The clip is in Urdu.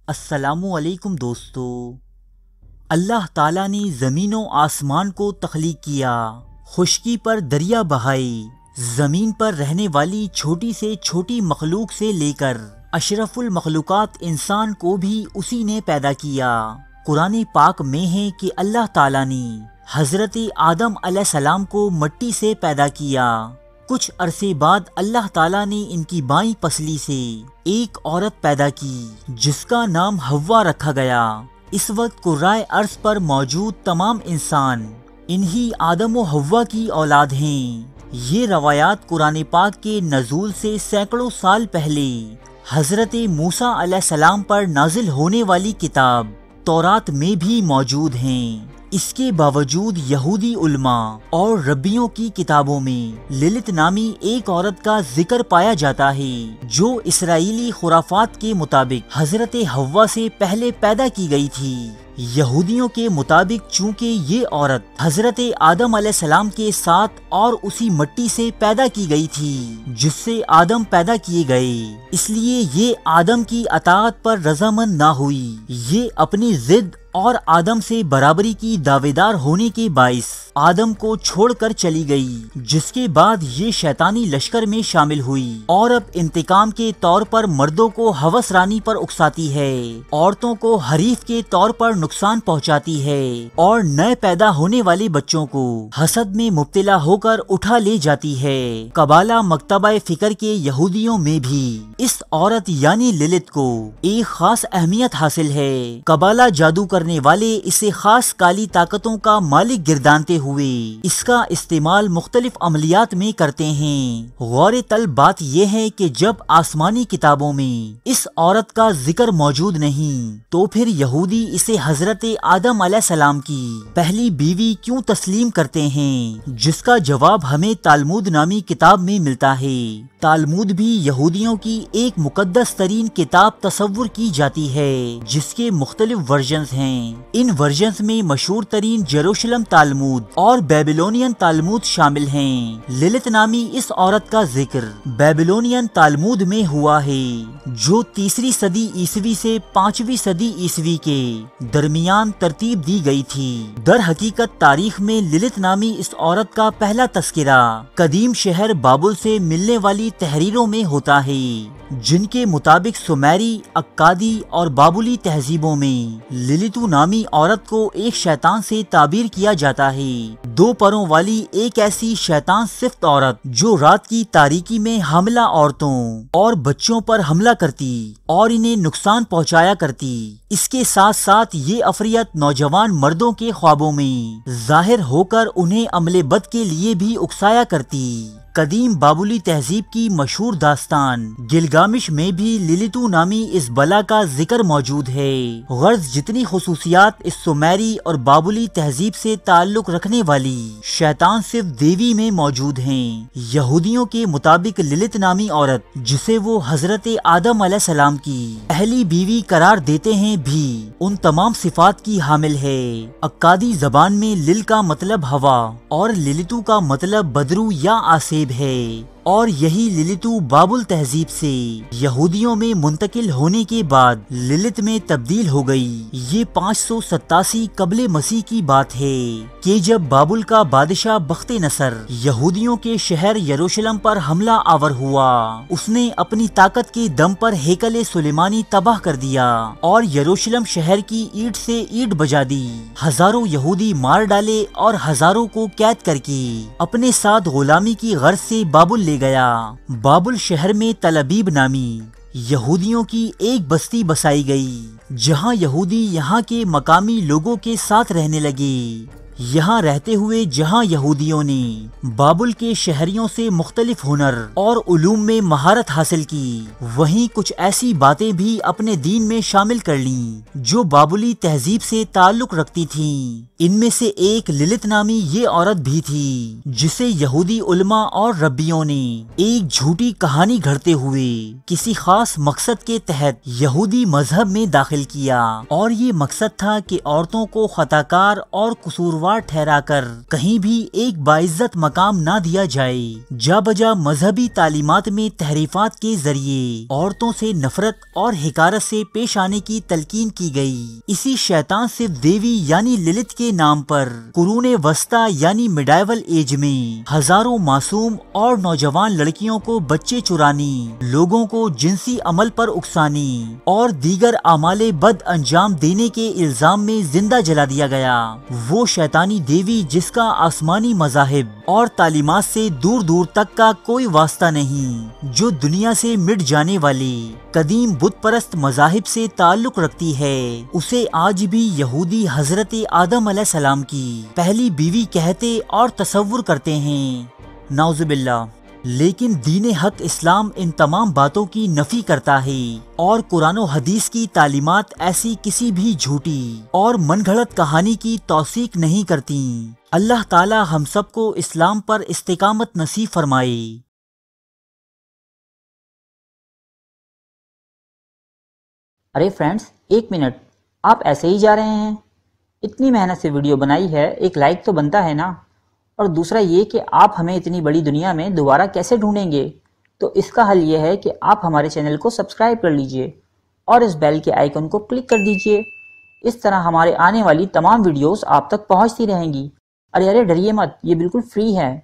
السلام علیکم دوستو۔ اللہ تعالیٰ نے زمین و آسمان کو تخلیق کیا، خشکی پر دریا بہائی، زمین پر رہنے والی چھوٹی سے چھوٹی مخلوق سے لے کر اشرف المخلوقات انسان کو بھی اسی نے پیدا کیا۔ قرآن پاک میں ہے کہ اللہ تعالیٰ نے حضرت آدم علیہ السلام کو مٹی سے پیدا کیا۔ کچھ عرصے بعد اللہ تعالیٰ نے ان کی بائیں پسلی سے ایک عورت پیدا کی جس کا نام حوا رکھا گیا۔ اس وقت کرۂ ارض پر موجود تمام انسان انہی آدم و حوا کی اولاد ہیں۔ یہ روایات قرآن پاک کے نزول سے سینکڑوں سال پہلے حضرت موسیٰ علیہ السلام پر نازل ہونے والی کتاب تورات میں بھی موجود ہیں۔ اس کے باوجود یہودی علماء اور ربیوں کی کتابوں میں للت نامی ایک عورت کا ذکر پایا جاتا ہے جو اسرائیلی خرافات کے مطابق حضرت حوا سے پہلے پیدا کی گئی تھی۔ یہودیوں کے مطابق چونکہ یہ عورت حضرت آدم علیہ السلام کے ساتھ اور اسی مٹی سے پیدا کی گئی تھی جس سے آدم پیدا کیے گئے، اس لیے یہ آدم کی اطاعت پر رضامند نہ ہوئی۔ یہ اپنی ضد اور آدم سے برابری کی دعویدار ہونے کے باعث آدم کو چھوڑ کر چلی گئی، جس کے بعد یہ شیطانی لشکر میں شامل ہوئی اور اب انتقام کے طور پر مردوں کو ہوس رانی پر اکساتی ہے، عورتوں کو حریف کے طور پر نقصان پہنچاتی ہے اور نئے پیدا ہونے والے بچوں کو حسد میں مبتلا ہو کر اٹھا لے جاتی ہے۔ قبالہ مکتبہ فکر کے یہودیوں میں بھی اس عورت یعنی للت کو ایک خاص اہمیت حاصل ہے۔ قبالہ جادو کرنے والے اسے خاص کالی طاقتوں کا مالک گردانتے ہوئے اس کا استعمال مختلف عملیات میں کرتے ہیں۔ غور طلب بات یہ ہے کہ جب آسمانی کتابوں میں اس عورت کا ذکر موجود نہیں تو پھر یہودی اسے حضرت آدم علیہ السلام کی پہلی بیوی کیوں تسلیم کرتے ہیں، جس کا جواب ہمیں تالمود نامی کتاب میں ملتا ہے۔ تالمود بھی یہودیوں کی ایک مقدس ترین کتاب تصور کی جاتی ہے جس کے مختلف ورژنز ہیں۔ ان ورژنز میں مشہور ترین جیروشلم تالمود اور بیبلونین تالمود شامل ہیں۔ للت نامی اس عورت کا ذکر بیبلونین تالمود میں ہوا ہے جو 3 صدی عیسوی سے 5ویں صدی عیسوی کے درمیان ترتیب دی گئی تھی۔ در حقیقت تاریخ میں للت نامی اس عورت کا پہلا تذکرہ قدیم شہر بابل سے ملنے والی تحریروں میں ہوتا ہے، جن کے مطابق سمیری، اکادی اور بابلی تہذیبوں میں للتو نامی عورت کو ایک شیطان سے تعبیر کیا جاتا ہے، 2 پروں والی ایک ایسی شیطان صفت عورت جو رات کی تاریکی میں حاملہ عورتوں اور بچوں پر حملہ کرتی اور انہیں نقصان پہنچایا کرتی۔ اس کے ساتھ ساتھ یہ عفریت نوجوان مردوں کے خوابوں میں ظاہر ہو کر انہیں عمل بد کے لیے بھی اکسایا کرتی۔ قدیم بابلی تہذیب کی مشہور داستان گلگامش میں بھی للتو نامی اس بلا کا ذکر موجود ہے۔ غرض جتنی خصوصیات اس سمیری اور بابلی تہذیب سے تعلق رکھنے والی شیطان صرف دیوی میں موجود ہیں۔ یہودیوں کے مطابق للت نامی عورت جسے وہ حضرت آدم علیہ السلام کی پہلی بیوی قرار دیتے ہیں بھی ان تمام صفات کی حامل ہے۔ اکادی زبان میں لل کا مطلب ہوا اور للتو کا مطلب بدرو یا آسیب ہے، اور یہی للتو بابل تہذیب سے یہودیوں میں منتقل ہونے کے بعد للت میں تبدیل ہو گئی۔ یہ 587 قبل مسیح کی بات ہے کہ جب بابل کا بادشاہ بخت نصر یہودیوں کے شہر یروشلم پر حملہ آور ہوا، اس نے اپنی طاقت کے دم پر ہیکل سلیمانی تباہ کر دیا اور یروشلم شہر کی اینٹ سے اینٹ بجا دی، ہزاروں یہودی مار ڈالے اور ہزاروں کو قید کر کے اپنے ساتھ غلامی کی غرض سے بابل لے گیا۔ بابل شہر میں تلابیب نامی یہودیوں کی ایک بستی بسائی گئی جہاں یہودی یہاں کے مقامی لوگوں کے ساتھ رہنے لگے۔ یہاں رہتے ہوئے جہاں یہودیوں نے بابل کے شہریوں سے مختلف ہنر اور علوم میں مہارت حاصل کی، وہیں کچھ ایسی باتیں بھی اپنے دین میں شامل کر لیں جو بابلی تہذیب سے تعلق رکھتی تھیں۔ ان میں سے ایک للت نامی یہ عورت بھی تھی جسے یہودی علماء اور ربیوں نے ایک جھوٹی کہانی گھڑتے ہوئے کسی خاص مقصد کے تحت یہودی مذہب میں داخل کیا، اور یہ مقصد تھا کہ عورتوں کو خطاکار اور قصوروار استوار ٹھہرا کر کہیں بھی ایک باعزت مقام نہ دیا جائے۔ جا بجا مذہبی تعلیمات میں تحریفات کے ذریعے عورتوں سے نفرت اور حقارت سے پیش آنے کی تلقین کی گئی۔ اسی شیطان سے دیوی یعنی للت کے نام پر قرون وسطی یعنی میڈائیول ایج میں ہزاروں معصوم اور نوجوان لڑکیوں کو بچے چرانے، لوگوں کو جنسی عمل پر اکسانے اور دیگر اعمال بد انجام دینے کے الزام میں زندہ جلا دیا گیا۔ وہ شیطانی دیوی جس کا آسمانی مذاہب اور تعلیمات سے دور دور تک کا کوئی واسطہ نہیں، جو دنیا سے مٹ جانے والے قدیم بت پرست مذاہب سے تعلق رکھتی ہے، اسے آج بھی یہودی حضرت آدم علیہ السلام کی پہلی بیوی کہتے اور تصور کرتے ہیں، نعوذ باللہ۔ لیکن دین حق اسلام ان تمام باتوں کی نفی کرتا ہے اور قرآن و حدیث کی تعلیمات ایسی کسی بھی جھوٹی اور من گھڑت کہانی کی توثیق نہیں کرتی۔ اللہ تعالی ہم سب کو اسلام پر استقامت نصیب فرمائے۔ ارے فرینڈز، ایک منٹ، آپ ایسے ہی جا رہے ہیں؟ اتنی محنت سے ویڈیو بنائی ہے، ایک لائک تو بنتا ہے نا؟ اور دوسرا یہ کہ آپ ہمیں اتنی بڑی دنیا میں دوبارہ کیسے ڈھونڈیں گے؟ تو اس کا حل یہ ہے کہ آپ ہمارے چینل کو سبسکرائب کر لیجئے اور اس بیل کے آئیکن کو کلک کر دیجئے۔ اس طرح ہمارے آنے والی تمام ویڈیوز آپ تک پہنچتی رہیں گی۔ ارے ڈریے مت، یہ بالکل فری ہے۔